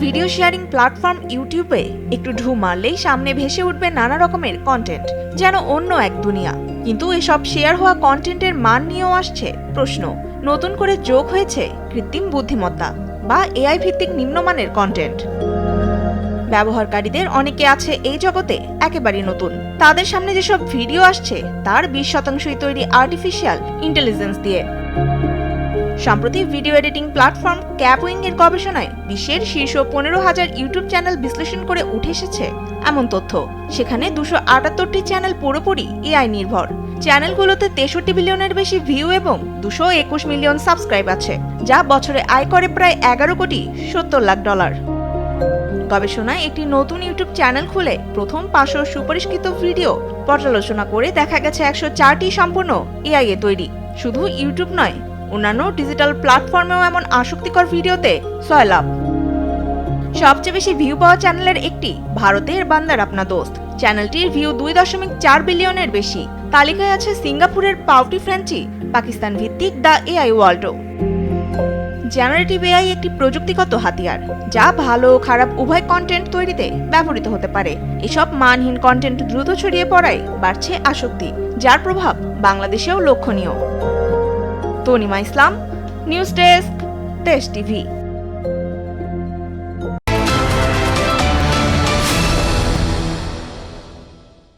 Video sharing platform ইউটিউবে একটু ঢু মারলেই সামনে ভেসে উঠবে নানা রকমের কন্টেন্ট, যেন অন্য এক দুনিয়া। কিন্তু এসব শেয়ার হওয়া কন্টেন্টের মান নিয়েও আসছে প্রশ্ন। নতুন করে যোগ হয়েছে কৃত্রিম বুদ্ধিমত্তা বা এআই ভিত্তিক নিম্নমানের কন্টেন্ট। ব্যবহারকারীদের অনেকে আছে এই জগতে একেবারেই নতুন। তাদের সামনে যেসব ভিডিও আসছে তার 20%ই তৈরি আর্টিফিশিয়াল ইন্টেলিজেন্স দিয়ে। সম্প্রতি ভিডিও এডিটিং প্ল্যাটফর্ম ক্যাপউইং এর গবেষণায় বিশ্বের শীর্ষ 15,000 ইউটিউব চ্যানেল বিশ্লেষণ করে উঠে এসেছে এমন তথ্য। সেখানে 278টি চ্যানেল পুরোপুরি এআই নির্ভর। চ্যানেলগুলোতে 63 বিলিয়নের বেশি ভিউ এবং 221 মিলিয়ন সাবস্ক্রাইব আছে, যা বছরে আয় করে প্রায় 11 কোটি 70 লাখ ডলার। গবেষণায় একটি নতুন ইউটিউব চ্যানেল খুলে প্রথম 500 সুপরিষ্কৃত ভিডিও পর্যালোচনা করে দেখা গেছে 104টি সম্পূর্ণ এআই এ তৈরি। শুধু ইউটিউব নয়, অন্যান্য ডিজিটাল প্ল্যাটফর্মেও এমন আসক্তিকর ভিডিওতে 6 লাখ। সবচেয়ে বেশি ভিউ পাওয়া চ্যানেলের একটি ভারতের বান্দার আপনা দোস্ত। চ্যানেলটির ভিউ 2.4 বিলিয়নের বেশি। তালিকায় আছে সিঙ্গাপুরের পাউটি ফ্রেঞ্চি, পাকিস্তান ভিত্তিক দ্য এআই ওয়ার্ল্ডও। জেনারেটিভ এআই একটি প্রযুক্তিগত হাতিয়ার, যা ভালো ও খারাপ উভয় কন্টেন্ট তৈরিতে ব্যবহৃত হতে পারে। এসব মানহীন কন্টেন্ট দ্রুত ছড়িয়ে পড়ায় বাড়ছে আসক্তি, যার প্রভাব বাংলাদেশেও লক্ষণীয়। তনিমা ইসলাম, নিউজ ডেস্ক, দেশ টিভি।